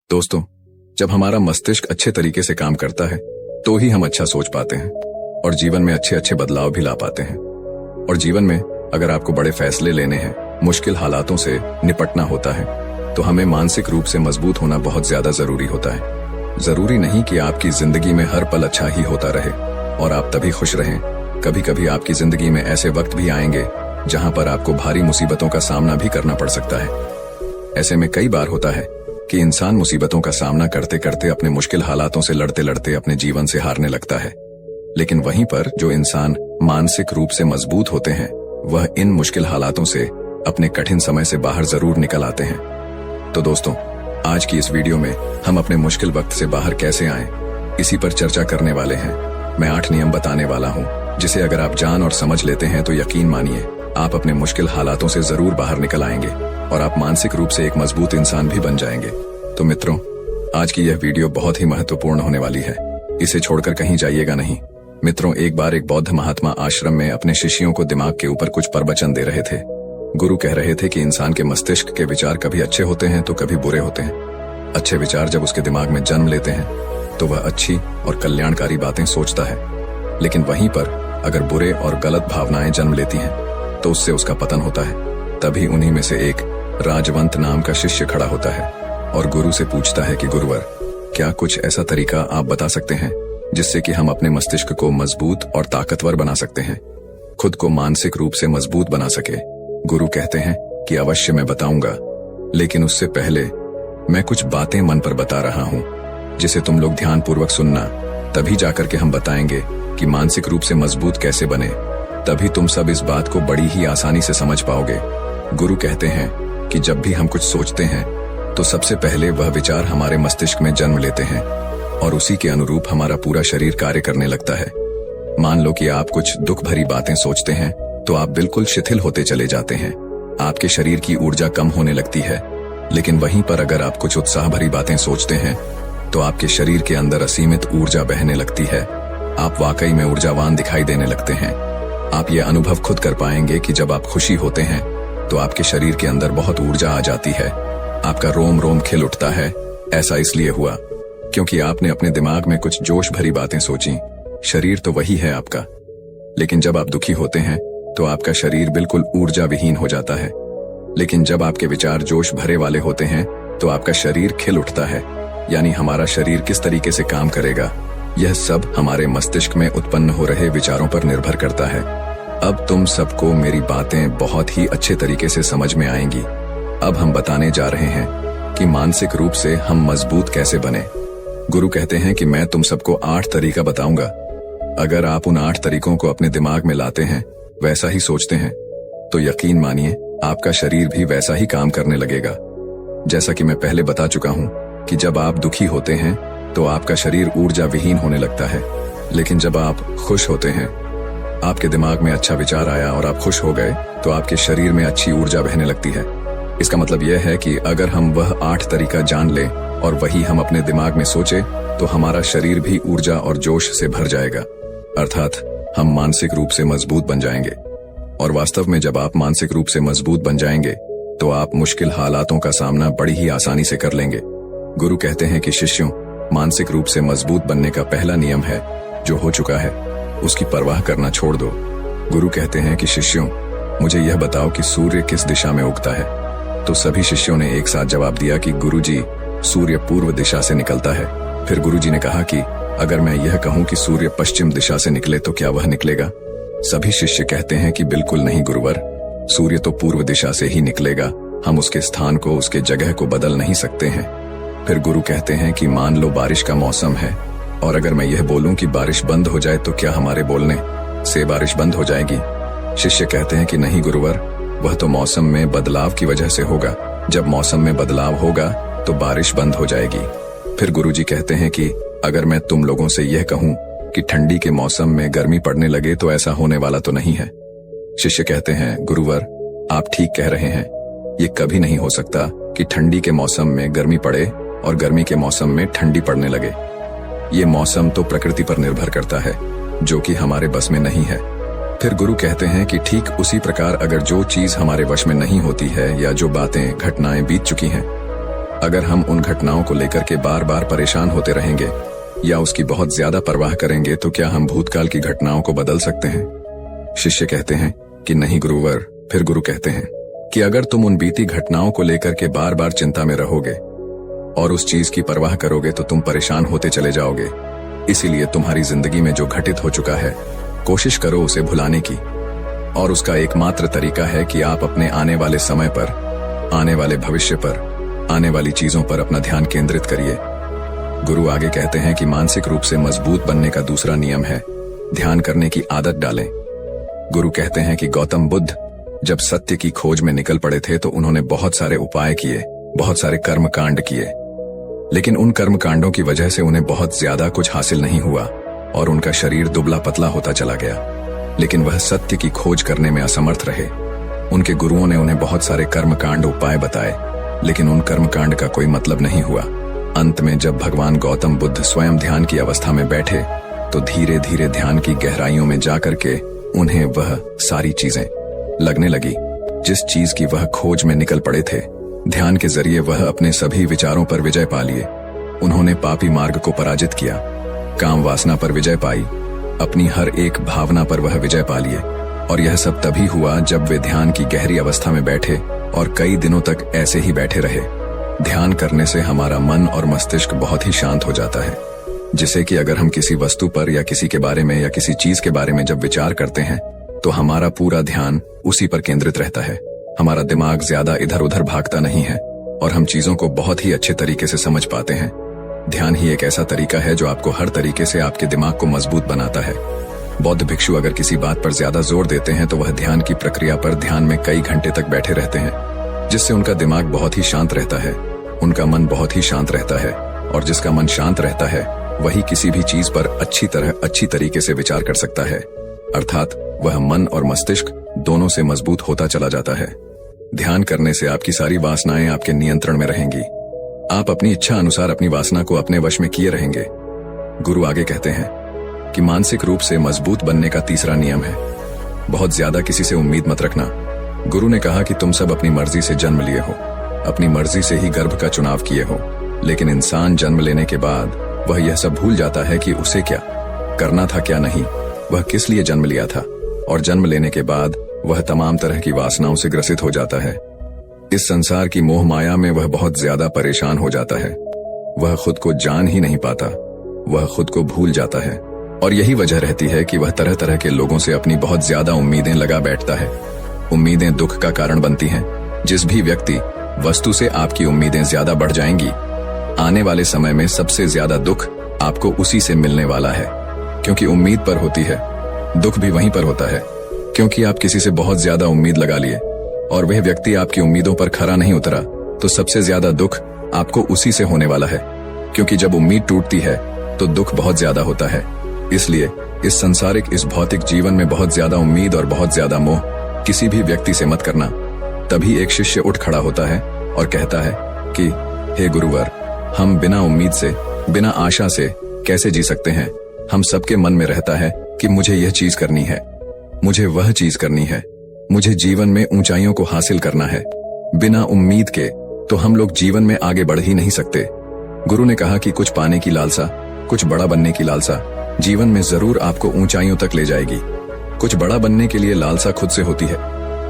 दोस्तों, जब हमारा मस्तिष्क अच्छे तरीके से काम करता है तो ही हम अच्छा सोच पाते हैं और जीवन में अच्छे अच्छे बदलाव भी ला पाते हैं। और जीवन में अगर आपको बड़े फैसले लेने हैं, मुश्किल हालातों से निपटना होता है, तो हमें मानसिक रूप से मजबूत होना बहुत ज्यादा जरूरी होता है। जरूरी नहीं कि आपकी जिंदगी में हर पल अच्छा ही होता रहे और आप तभी खुश रहें। कभी कभी आपकी जिंदगी में ऐसे वक्त भी आएंगे जहां पर आपको भारी मुसीबतों का सामना भी करना पड़ सकता है। ऐसे में कई बार होता है कि इंसान मुसीबतों का सामना करते करते अपने मुश्किल हालातों से लड़ते लड़ते अपने जीवन से हारने लगता है। लेकिन वहीं पर जो इंसान मानसिक रूप से मजबूत होते हैं, वह इन मुश्किल हालातों से अपने कठिन समय से बाहर जरूर निकल आते हैं। तो दोस्तों, आज की इस वीडियो में हम अपने मुश्किल वक्त से बाहर कैसे आएं, इसी पर चर्चा करने वाले हैं। मैं 8 नियम बताने वाला हूं, जिसे अगर आप जान और समझ लेते हैं तो यकीन मानिए आप अपने मुश्किल हालातों से जरूर बाहर निकल आएंगे और आप मानसिक रूप से एक मजबूत इंसान भी बन जाएंगे। तो मित्रों, आज की यह वीडियो बहुत ही महत्वपूर्ण होने वाली है, इसे छोड़कर कहीं जाइएगा नहीं। मित्रों, एक बार एक बौद्ध महात्मा आश्रम में अपने शिष्यों को दिमाग के ऊपर कुछ प्रवचन दे रहे थे। गुरु कह रहे थे कि इंसान के मस्तिष्क के विचार कभी अच्छे होते हैं तो कभी बुरे होते हैं। अच्छे विचार जब उसके दिमाग में जन्म लेते हैं तो वह अच्छी और कल्याणकारी बातें सोचता है, लेकिन वहीं पर अगर बुरे और गलत भावनाएं जन्म लेती हैं तो उससे उसका पतन होता है। तभी उन्हीं में से एक राजवंत नाम का शिष्य खड़ा होता है और गुरु से पूछता है कि गुरुवर, क्या कुछ ऐसा तरीका आप बता सकते हैं जिससे कि हम अपने मस्तिष्क को मजबूत और ताकतवर बना सकते हैं, खुद को मानसिक रूप से मजबूत बना सके। गुरु कहते हैं कि अवश्य मैं बताऊंगा, लेकिन उससे पहले मैं कुछ बातें मन पर बता रहा हूं जिसे तुम लोग ध्यानपूर्वक सुनना। तभी जाकर के हम बताएंगे कि मानसिक रूप से मजबूत कैसे बने। तभी तुम सब इस बात को बड़ी ही आसानी से समझ पाओगे। गुरु कहते हैं कि जब भी हम कुछ सोचते हैं तो सबसे पहले वह विचार हमारे मस्तिष्क में जन्म लेते हैं और उसी के अनुरूप हमारा पूरा शरीर कार्य करने लगता है। मान लो कि आप कुछ दुख भरी बातें सोचते हैं तो आप बिल्कुल शिथिल होते चले जाते हैं, आपके शरीर की ऊर्जा कम होने लगती है। लेकिन वहीं पर अगर आप कुछ उत्साह भरी बातें सोचते हैं तो आपके शरीर के अंदर असीमित ऊर्जा बहने लगती है, आप वाकई में ऊर्जावान दिखाई देने लगते हैं। आप ये अनुभव खुद कर पाएंगे कि जब आप खुशी होते हैं तो आपके शरीर के अंदर बहुत ऊर्जा आ जाती है, आपका रोम रोम खिल उठता है। ऐसा इसलिए हुआ क्योंकि आपने अपने दिमाग में कुछ जोश भरी बातें सोची। शरीर तो वही है आपका, लेकिन जब आप दुखी होते हैं तो आपका शरीर बिल्कुल ऊर्जा विहीन हो जाता है। लेकिन जब आपके विचार जोश भरे वाले होते हैं तो आपका शरीर खिल उठता है। यानी हमारा शरीर किस तरीके से काम करेगा, यह सब हमारे मस्तिष्क में उत्पन्न हो रहे विचारों पर निर्भर करता है। अब तुम सबको मेरी बातें बहुत ही अच्छे तरीके से समझ में आएंगी। अब हम बताने जा रहे हैं कि मानसिक रूप से हम मजबूत कैसे बने। गुरु कहते हैं कि मैं तुम सबको 8 तरीका बताऊंगा। अगर आप उन 8 तरीकों को अपने दिमाग में लाते हैं, वैसा ही सोचते हैं, तो यकीन मानिए आपका शरीर भी वैसा ही काम करने लगेगा। जैसा कि मैं पहले बता चुका हूं कि जब आप दुखी होते हैं तो आपका शरीर ऊर्जा विहीन होने लगता है, लेकिन जब आप खुश होते हैं, आपके दिमाग में अच्छा विचार आया और आप खुश हो गए, तो आपके शरीर में अच्छी ऊर्जा बहने लगती है। इसका मतलब यह है कि अगर हम वह 8 तरीका जान लें और वही हम अपने दिमाग में सोचे तो हमारा शरीर भी ऊर्जा और जोश से भर जाएगा, अर्थात हम मानसिक रूप से मजबूत बन जाएंगे। और वास्तव में जब आप मानसिक रूप से मजबूत बन जाएंगे तो आप मुश्किल हालातों का सामना बड़ी ही आसानी से कर लेंगे। गुरु कहते हैं कि शिष्यों, मानसिक रूप से मजबूत बनने का पहला नियम है, जो हो चुका है उसकी परवाह करना छोड़ दो। गुरु कहते हैं कि शिष्यों, मुझे यह बताओ कि सूर्य किस दिशा में उगता है। तो सभी शिष्यों ने एक साथ जवाब दिया कि गुरुजी, सूर्य पूर्व दिशा से निकलता है। फिर गुरुजी ने कहा कि अगर मैं यह कहूं कि सूर्य पश्चिम दिशा से निकले तो क्या वह निकलेगा? सभी शिष्य कहते हैं कि बिल्कुल नहीं गुरुवर, सूर्य तो पूर्व दिशा से ही निकलेगा, हम उसके स्थान को, उसके जगह को बदल नहीं सकते हैं। फिर गुरु कहते हैं कि मान लो बारिश का मौसम है और अगर मैं यह बोलूं कि बारिश बंद हो जाए तो क्या हमारे बोलने से बारिश बंद हो जाएगी? शिष्य कहते हैं कि नहीं गुरुवर, वह तो मौसम में बदलाव की वजह से होगा, जब मौसम में बदलाव होगा तो बारिश बंद हो जाएगी। फिर गुरुजी कहते हैं कि अगर मैं तुम लोगों से यह कहूं कि ठंडी के मौसम में गर्मी पड़ने लगे तो ऐसा होने वाला तो नहीं है? शिष्य कहते हैं गुरुवर, आप ठीक कह रहे हैं, ये कभी नहीं हो सकता कि ठंडी के मौसम में गर्मी पड़े और गर्मी के मौसम में ठंडी पड़ने लगे। ये मौसम तो प्रकृति पर निर्भर करता है, जो कि हमारे बस में नहीं है। फिर गुरु कहते हैं कि ठीक उसी प्रकार अगर जो चीज हमारे वश में नहीं होती है या जो बातें, घटनाएं बीत चुकी हैं, अगर हम उन घटनाओं को लेकर के बार बार परेशान होते रहेंगे या उसकी बहुत ज्यादा परवाह करेंगे तो क्या हम भूतकाल की घटनाओं को बदल सकते हैं? शिष्य कहते हैं कि नहीं गुरुवर। फिर गुरु कहते हैं कि अगर तुम उन बीती घटनाओं को लेकर के बार बार चिंता में रहोगे और उस चीज की परवाह करोगे तो तुम परेशान होते चले जाओगे। इसीलिए तुम्हारी जिंदगी में जो घटित हो चुका है, कोशिश करो उसे भुलाने की। और उसका एकमात्र तरीका है कि आप अपने आने वाले समय पर, आने वाले भविष्य पर, आने वाली चीजों पर अपना ध्यान केंद्रित करिए। गुरु आगे कहते हैं कि मानसिक रूप से मजबूत बनने का दूसरा नियम है ध्यान करने की आदत डालें। गुरु कहते हैं कि गौतम बुद्ध जब सत्य की खोज में निकल पड़े थे तो उन्होंने बहुत सारे उपाय किए, बहुत सारे कर्म कांड किए, लेकिन उन कर्म कांडों की वजह से उन्हें बहुत ज्यादा कुछ हासिल नहीं हुआ और उनका शरीर दुबला पतला होता चला गया। लेकिन वह सत्य की खोज करने में असमर्थ रहे। उनके गुरुओं ने उन्हें बहुत सारे कर्मकांड उपाय बताए, लेकिन उन कर्मकांड का कोई मतलब नहीं हुआ। अंत में जब भगवान गौतम बुद्ध स्वयं ध्यान की अवस्था में बैठे तो धीरे धीरे ध्यान की गहराइयों में जाकर के उन्हें वह सारी चीजें लगने लगी जिस चीज की वह खोज में निकल पड़े थे। ध्यान के जरिए वह अपने सभी विचारों पर विजय पा लिए। उन्होंने पापी मार्ग को पराजित किया, काम वासना पर विजय पाई, अपनी हर एक भावना पर वह विजय पा लिए। और यह सब तभी हुआ जब वे ध्यान की गहरी अवस्था में बैठे और कई दिनों तक ऐसे ही बैठे रहे। ध्यान करने से हमारा मन और मस्तिष्क बहुत ही शांत हो जाता है, जिससे कि अगर हम किसी वस्तु पर या किसी के बारे में या किसी चीज के बारे में जब विचार करते हैं तो हमारा पूरा ध्यान उसी पर केंद्रित रहता है। हमारा दिमाग ज्यादा इधर उधर भागता नहीं है और हम चीजों को बहुत ही अच्छे तरीके से समझ पाते हैं। ध्यान ही एक ऐसा तरीका है जो आपको हर तरीके से आपके दिमाग को मजबूत बनाता है। बौद्ध भिक्षु अगर किसी बात पर ज्यादा जोर देते हैं तो वह ध्यान की प्रक्रिया पर ध्यान में कई घंटे तक बैठे रहते हैं, जिससे उनका दिमाग बहुत ही शांत रहता है, उनका मन बहुत ही शांत रहता है। और जिसका मन शांत रहता है वही किसी भी चीज पर अच्छी तरीके से विचार कर सकता है, अर्थात वह मन और मस्तिष्क दोनों से मजबूत होता चला जाता है। ध्यान करने से आपकी सारी वासनाएं आपके नियंत्रण में रहेंगी। आप अपनी इच्छा अनुसार अपनी वासना को अपने वश में किए रहेंगे। गुरु आगे कहते हैं कि मानसिक रूप से मजबूत बनने का तीसरा नियम है बहुत ज्यादा किसी से उम्मीद मत रखना। गुरु ने कहा कि तुम सब अपनी मर्जी से जन्म लिए हो, अपनी मर्जी से ही गर्भ का चुनाव किए हो, लेकिन इंसान जन्म लेने के बाद वह यह सब भूल जाता है कि उसे क्या करना था क्या नहीं, वह किस लिए जन्म लिया था। और जन्म लेने के बाद वह तमाम तरह की वासनाओं से ग्रसित हो जाता है। इस संसार की मोह माया में वह बहुत ज्यादा परेशान हो जाता है। वह खुद को जान ही नहीं पाता, वह खुद को भूल जाता है। और यही वजह रहती है कि वह तरह तरह के लोगों से अपनी बहुत ज्यादा उम्मीदें लगा बैठता है। उम्मीदें दुख का कारण बनती हैं। जिस भी व्यक्ति वस्तु से आपकी उम्मीदें ज्यादा बढ़ जाएंगी, आने वाले समय में सबसे ज्यादा दुख आपको उसी से मिलने वाला है, क्योंकि उम्मीद पर होती है। दुख भी वहीं पर होता है, क्योंकि आप किसी से बहुत ज्यादा उम्मीद लगा लिए और वह व्यक्ति आपकी उम्मीदों पर खरा नहीं उतरा, तो सबसे ज्यादा दुख आपको उसी से होने वाला है। क्योंकि जब उम्मीद टूटती है तो दुख बहुत ज्यादा होता है। इसलिए इस संसारिक, इस भौतिक जीवन में बहुत ज्यादा उम्मीद और बहुत ज्यादा मोह किसी भी व्यक्ति से मत करना। तभी एक शिष्य उठ खड़ा होता है और कहता है कि हे गुरुवर, हम बिना उम्मीद से, बिना आशा से कैसे जी सकते हैं? हम सबके मन में रहता है कि मुझे यह चीज करनी है, मुझे वह चीज करनी है, मुझे जीवन में ऊंचाइयों को हासिल करना है। बिना उम्मीद के तो हम लोग जीवन में आगे बढ़ ही नहीं सकते। गुरु ने कहा कि कुछ पाने की लालसा, कुछ बड़ा बनने की लालसा जीवन में जरूर आपको ऊंचाइयों तक ले जाएगी। कुछ बड़ा बनने के लिए लालसा खुद से होती है,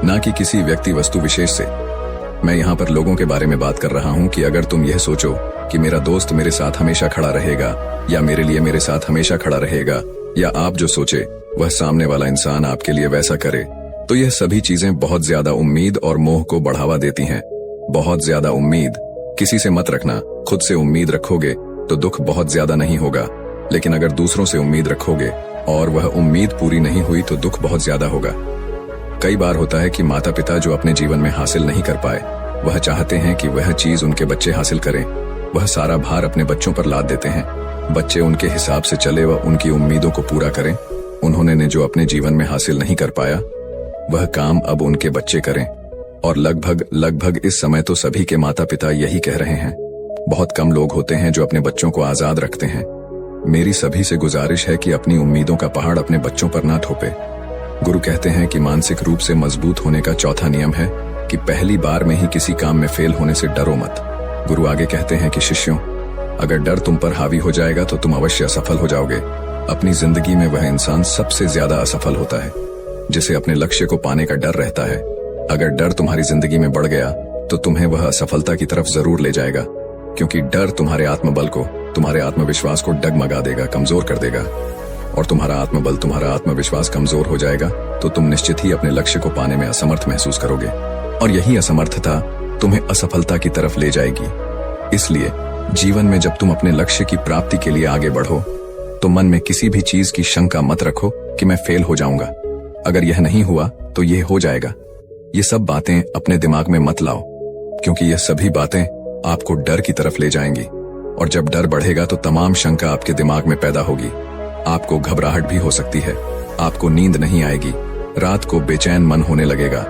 ना कि किसी व्यक्ति वस्तु विशेष से। मैं यहाँ पर लोगों के बारे में बात कर रहा हूँ कि अगर तुम यह सोचो कि मेरा दोस्त मेरे साथ हमेशा खड़ा रहेगा या मेरे लिए मेरे साथ हमेशा खड़ा रहेगा, या आप जो सोचे वह सामने वाला इंसान आपके लिए वैसा करे, तो यह सभी चीजें बहुत ज्यादा उम्मीद और मोह को बढ़ावा देती हैं। बहुत ज्यादा उम्मीद किसी से मत रखना। खुद से उम्मीद रखोगे तो दुख बहुत ज्यादा नहीं होगा, लेकिन अगर दूसरों से उम्मीद रखोगे और वह उम्मीद पूरी नहीं हुई तो दुख बहुत ज्यादा होगा। कई बार होता है कि माता पिता जो अपने जीवन में हासिल नहीं कर पाए, वह चाहते हैं कि वह चीज उनके बच्चे हासिल करें। वह सारा भार अपने बच्चों पर लाद देते हैं। बच्चे उनके हिसाब से चले व उनकी उम्मीदों को पूरा करें। उन्होंने जो अपने जीवन में हासिल नहीं कर पाया, वह काम अब उनके बच्चे करें। और लगभग इस समय तो सभी के माता पिता यही कह रहे हैं। बहुत कम लोग होते हैं जो अपने बच्चों को आजाद रखते हैं। मेरी सभी से गुजारिश है कि अपनी उम्मीदों का पहाड़ अपने बच्चों पर ना थोपे। गुरु कहते हैं कि मानसिक रूप से मजबूत होने का चौथा नियम है कि पहली बार में ही किसी काम में फेल होने से डरो मत। गुरु आगे कहते हैं कि शिष्यों, अगर डर तुम पर हावी हो जाएगा तो तुम अवश्य असफल हो जाओगे। अपनी जिंदगी में वह इंसान सबसे ज्यादा असफल होता है जिसे अपने लक्ष्य को पाने का डर रहता है। अगर डर तुम्हारी जिंदगी में बढ़ गया तो तुम्हें वह असफलता की तरफ जरूर ले जाएगा, क्योंकि डर तुम्हारे आत्मबल को, तुम्हारे आत्मविश्वास को डगमगा देगा, कमजोर कर देगा। और तुम्हारा आत्मबल, तुम्हारा आत्मविश्वास कमजोर हो जाएगा तो तुम निश्चित ही अपने लक्ष्य को पाने में असमर्थ महसूस करोगे, और यही असमर्थता तुम्हें असफलता की तरफ ले जाएगी। इसलिए जीवन में जब तुम अपने लक्ष्य की प्राप्ति के लिए आगे बढ़ो तो मन में किसी भी चीज की शंका मत रखो कि मैं फेल हो जाऊंगा। अगर यह नहीं हुआ तो यह हो जाएगा। ये सब बातें अपने दिमाग में मत लाओ, क्योंकि यह सभी बातें आपको डर की तरफ ले जाएंगी, और जब डर बढ़ेगा तो तमाम शंका आपके दिमाग में पैदा होगी। आपको घबराहट भी हो सकती है, आपको नींद नहीं आएगी, रात को बेचैन मन होने लगेगा,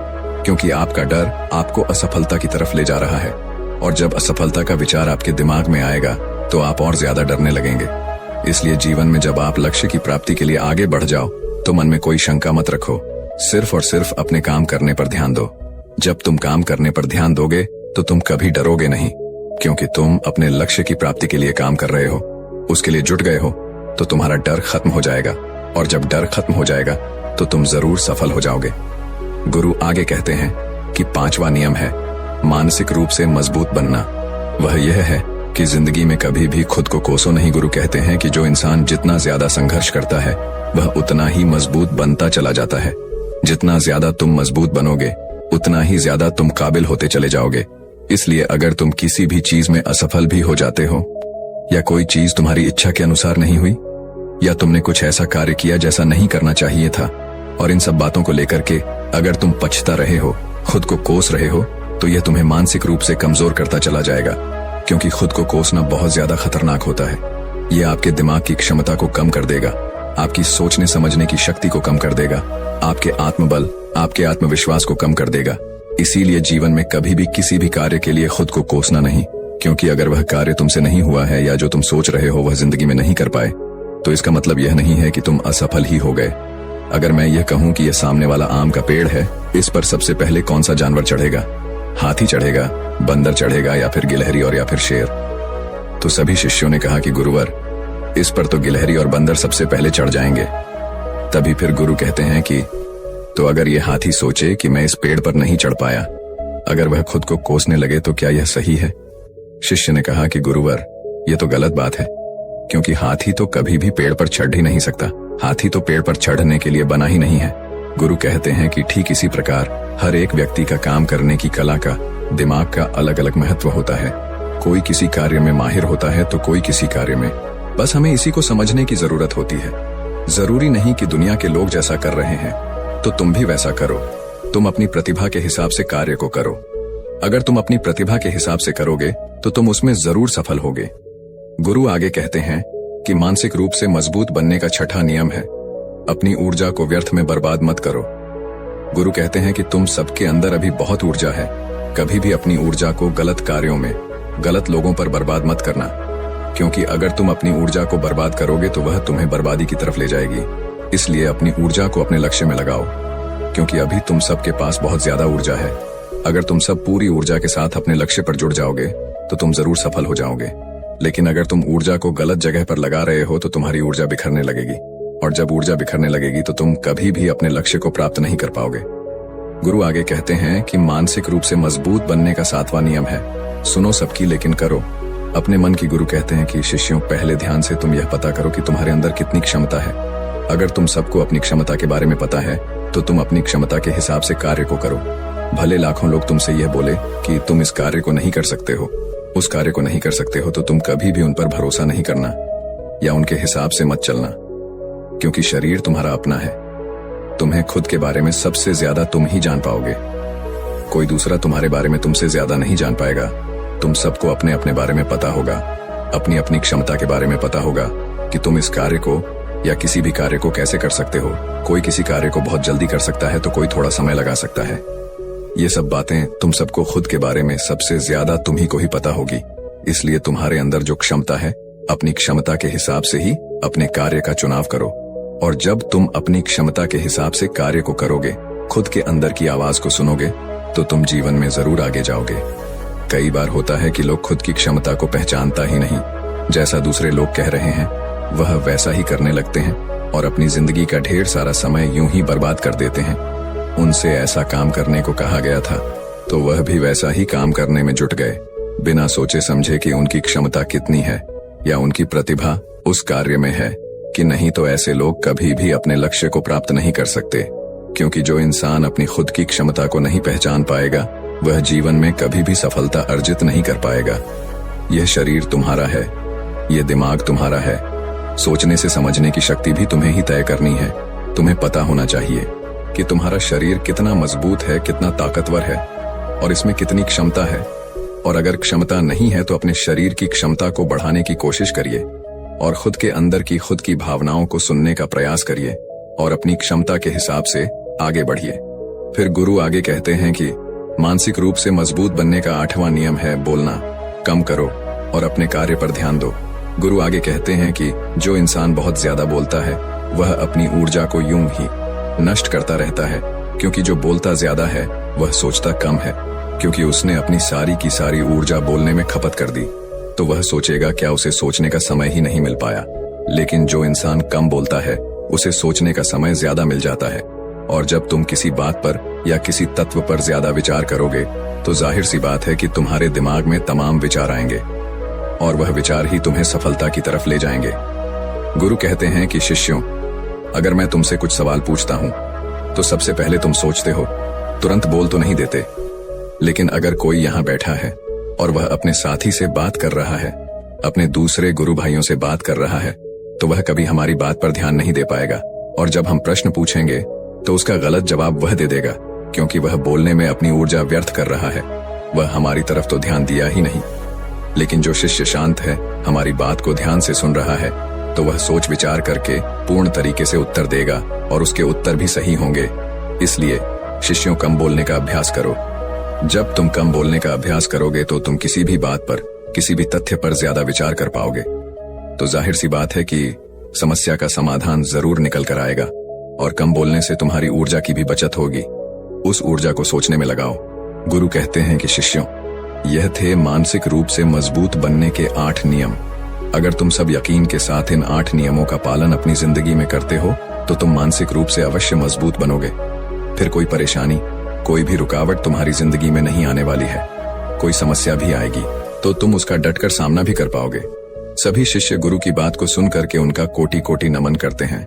क्योंकि आपका डर आपको असफलता की तरफ ले जा रहा है। और जब असफलता का विचार आपके दिमाग में आएगा तो आप और ज्यादा डरने लगेंगे। इसलिए जीवन में जब आप लक्ष्य की प्राप्ति के लिए आगे बढ़ जाओ तो मन में कोई शंका मत रखो, सिर्फ और सिर्फ अपने काम करने पर ध्यान दो। जब तुम काम करने पर ध्यान दोगे तो तुम कभी डरोगे नहीं, क्योंकि तुम अपने लक्ष्य की प्राप्ति के लिए काम कर रहे हो, उसके लिए जुट गए हो, तो तुम्हारा डर खत्म हो जाएगा। और जब डर खत्म हो जाएगा तो तुम जरूर सफल हो जाओगे। गुरु आगे कहते हैं कि 5वां नियम है मानसिक रूप से मजबूत बनना। वह यह है कि जिंदगी में कभी भी खुद को कोसो नहीं। गुरु कहते हैं कि जो इंसान जितना ज्यादा संघर्ष करता है वह उतना ही मजबूत बनता चला जाता है। जितना ज्यादा तुम मजबूत बनोगे उतना ही ज्यादा तुम काबिल होते चले जाओगे। इसलिए अगर तुम किसी भी चीज में असफल भी हो जाते हो, या कोई चीज तुम्हारी इच्छा के अनुसार नहीं हुई, या तुमने कुछ ऐसा कार्य किया जैसा नहीं करना चाहिए था, और इन सब बातों को लेकर के अगर तुम पछता रहे हो, खुद को कोस रहे हो, तो यह तुम्हें मानसिक रूप से कमजोर करता चला जाएगा, क्योंकि खुद को कोसना बहुत ज्यादा खतरनाक होता है। यह आपके दिमाग की क्षमता को कम कर देगा, आपकी सोचने समझने की शक्ति को कम कर देगा, आपके आत्मबल, आपके आत्मविश्वास को कम कर देगा। इसीलिए जीवन में कभी भी किसी भी कार्य के लिए खुद को कोसना नहीं, क्योंकि अगर वह कार्य तुमसे नहीं हुआ है या जो तुम सोच रहे हो वह जिंदगी में नहीं कर पाए, तो इसका मतलब यह नहीं है कि तुम असफल ही हो गए। अगर मैं यह कहूं कि यह सामने वाला आम का पेड़ है, इस पर सबसे पहले कौन सा जानवर चढ़ेगा? हाथी चढ़ेगा, बंदर चढ़ेगा, या फिर गिलहरी और या फिर शेर? तो सभी शिष्यों ने कहा कि गुरुवर, इस पर तो गिलहरी और बंदर सबसे पहले चढ़ जाएंगे। तभी फिर गुरु कहते हैं कि तो अगर यह हाथी सोचे कि मैं इस पेड़ पर नहीं चढ़ पाया, अगर वह खुद को कोसने लगे तो क्या यह सही है? शिष्य ने कहा कि गुरुवर, यह तो गलत बात है, क्योंकि हाथी तो कभी भी पेड़ पर चढ़ ही नहीं सकता। हाथी तो पेड़ पर चढ़ने के लिए बना ही नहीं है। गुरु कहते हैं कि ठीक इसी प्रकार हर एक व्यक्ति का काम करने की कला का, दिमाग का अलग अलग महत्व होता है। कोई किसी कार्य में माहिर होता है तो कोई किसी कार्य में। बस हमें इसी को समझने की जरूरत होती है। जरूरी नहीं कि दुनिया के लोग जैसा कर रहे हैं तो तुम भी वैसा करो। तुम अपनी प्रतिभा के हिसाब से कार्य को करो। अगर तुम अपनी प्रतिभा के हिसाब से करोगे तो तुम उसमें जरूर सफल होगे। गुरु आगे कहते हैं कि मानसिक रूप से मजबूत बनने का 6वां नियम है अपनी ऊर्जा को व्यर्थ में बर्बाद मत करो। गुरु कहते हैं कि तुम सबके अंदर अभी बहुत ऊर्जा है। कभी भी अपनी ऊर्जा को गलत कार्यों में, गलत लोगों पर बर्बाद मत करना, क्योंकि अगर तुम अपनी ऊर्जा को बर्बाद करोगे तो वह तुम्हें बर्बादी की तरफ ले जाएगी। इसलिए अपनी ऊर्जा को अपने लक्ष्य में लगाओ, क्योंकि अभी तुम सबके पास बहुत ज्यादा ऊर्जा है। अगर तुम सब पूरी ऊर्जा के साथ अपने लक्ष्य पर जुड़ जाओगे तो तुम जरूर सफल हो जाओगे। लेकिन अगर तुम ऊर्जा को गलत जगह पर लगा रहे हो तो तुम्हारी ऊर्जा बिखरने लगेगी, और जब ऊर्जा बिखरने लगेगी तो तुम कभी भी अपने लक्ष्य को प्राप्त नहीं कर पाओगे। गुरु आगे कहते हैं कि मानसिक रूप से मजबूत बनने का 7वां नियम है सुनो सबकी लेकिन करो अपने मन की। गुरु कहते हैं कि शिष्यों, पहले ध्यान से तुम यह पता करो कि तुम्हारे अंदर कितनी क्षमता है। अगर तुम सबको अपनी क्षमता के बारे में पता है तो तुम अपनी क्षमता के हिसाब से कार्य को करो। भले लाखों लोग तुमसे यह बोले कि तुम इस कार्य को नहीं कर सकते हो, उस कार्य को नहीं कर सकते हो, तो तुम कभी भी उन पर भरोसा नहीं करना या उनके हिसाब से मत चलना, क्योंकि शरीर तुम्हारा अपना है। तुम्हें खुद के बारे में सबसे ज्यादा तुम ही जान पाओगे। कोई दूसरा तुम्हारे बारे में तुमसे ज्यादा नहीं जान पाएगा। तुम सबको अपने अपने बारे में पता होगा, अपनी अपनी क्षमता के बारे में पता होगा कि तुम इस कार्य को या किसी भी कार्य को कैसे कर सकते हो। कोई किसी कार्य को बहुत जल्दी कर सकता है तो कोई थोड़ा समय लगा सकता है। ये सब बातें तुम सबको खुद के बारे में सबसे ज्यादा तुम ही को ही पता होगी। इसलिए तुम्हारे अंदर जो क्षमता है, अपनी क्षमता के हिसाब से ही अपने कार्य का चुनाव करो। और जब तुम अपनी क्षमता के हिसाब से कार्य को करोगे, खुद के अंदर की आवाज को सुनोगे, तो तुम जीवन में जरूर आगे जाओगे। कई बार होता है कि लोग खुद की क्षमता को पहचानता ही नहीं, जैसा दूसरे लोग कह रहे हैं वह वैसा ही करने लगते हैं और अपनी जिंदगी का ढेर सारा समय यूं ही बर्बाद कर देते हैं। उनसे ऐसा काम करने को कहा गया था तो वह भी वैसा ही काम करने में जुट गए, बिना सोचे समझे कि उनकी क्षमता कितनी है या उनकी प्रतिभा उस कार्य में है कि नहीं। तो ऐसे लोग कभी भी अपने लक्ष्य को प्राप्त नहीं कर सकते, क्योंकि जो इंसान अपनी खुद की क्षमता को नहीं पहचान पाएगा वह जीवन में कभी भी सफलता अर्जित नहीं कर पाएगा। यह शरीर तुम्हारा है, यह दिमाग तुम्हारा है, सोचने से समझने की शक्ति भी तुम्हें ही तय करनी है। तुम्हें पता होना चाहिए कि तुम्हारा शरीर कितना मजबूत है, कितना ताकतवर है और इसमें कितनी क्षमता है। और अगर क्षमता नहीं है तो अपने शरीर की क्षमता को बढ़ाने की कोशिश करिए और खुद के अंदर की खुद की भावनाओं को सुनने का प्रयास करिए और अपनी क्षमता के हिसाब से आगे बढ़िए। फिर गुरु आगे कहते हैं कि मानसिक रूप से मजबूत बनने का 8वां नियम है बोलना कम करो और अपने कार्य पर ध्यान दो। गुरु आगे कहते हैं कि जो इंसान बहुत ज्यादा बोलता है वह अपनी ऊर्जा को यूं ही नष्ट करता रहता है, क्योंकि जो बोलता ज्यादा है वह सोचता कम है, क्योंकि उसने अपनी सारी की सारी ऊर्जा बोलने में खपत कर दी तो वह सोचेगा क्या उसे सोचने का समय ही नहीं मिल पाया। लेकिन जो इंसान कम बोलता है उसे सोचने का समय ज्यादा मिल जाता है। और जब तुम किसी बात पर या किसी तत्व पर ज्यादा विचार करोगे तो जाहिर सी बात है कि तुम्हारे दिमाग में तमाम विचार आएंगे और वह विचार ही तुम्हें सफलता की तरफ ले जाएंगे। गुरु कहते हैं कि शिष्यों, अगर मैं तुमसे कुछ सवाल पूछता हूं तो सबसे पहले तुम सोचते हो, तुरंत बोल तो नहीं देते। लेकिन अगर कोई यहां बैठा है और वह अपने साथी से बात कर रहा है, अपने दूसरे गुरु भाइयों से बात कर रहा है, तो वह कभी हमारी बात पर ध्यान नहीं दे पाएगा। और जब हम प्रश्न पूछेंगे तो उसका गलत जवाब वह दे देगा, क्योंकि वह बोलने में अपनी ऊर्जा व्यर्थ कर रहा है, वह हमारी तरफ तो ध्यान दिया ही नहीं। लेकिन जो शिष्य शांत है, हमारी बात को ध्यान से सुन रहा है, तो वह सोच विचार करके पूर्ण तरीके से उत्तर देगा और उसके उत्तर भी सही होंगे। इसलिए शिष्यों, कम बोलने का अभ्यास करो। जब तुम कम बोलने का अभ्यास करोगे तो तुम किसी भी बात पर, किसी भी तथ्य पर ज्यादा विचार कर पाओगे। तो जाहिर सी बात है कि समस्या का समाधान जरूर निकल कर आएगा और कम बोलने से तुम्हारी ऊर्जा की भी बचत होगी। उस ऊर्जा को सोचने में लगाओ। गुरु कहते हैं कि शिष्यों, यह थे मानसिक रूप से मजबूत बनने के 8 नियम। अगर तुम सब यकीन के साथ इन 8 नियमों का पालन अपनी जिंदगी में करते हो तो तुम मानसिक रूप से अवश्य मजबूत बनोगे। फिर कोई परेशानी, कोई भी रुकावट तुम्हारी जिंदगी में नहीं आने वाली है। कोई समस्या भी आएगी तो तुम उसका डटकर सामना भी कर पाओगे। सभी शिष्य गुरु की बात को सुन करके उनका कोटि कोटि नमन करते हैं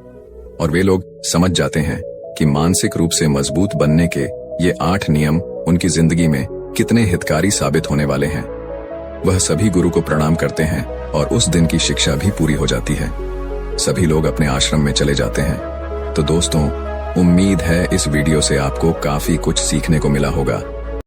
और वे लोग समझ जाते हैं कि मानसिक रूप से मजबूत बनने के ये 8 नियम उनकी जिंदगी में कितने हितकारी साबित होने वाले हैं। वह सभी गुरु को प्रणाम करते हैं और उस दिन की शिक्षा भी पूरी हो जाती है। सभी लोग अपने आश्रम में चले जाते हैं। तो दोस्तों, उम्मीद है इस वीडियो से आपको काफी कुछ सीखने को मिला होगा।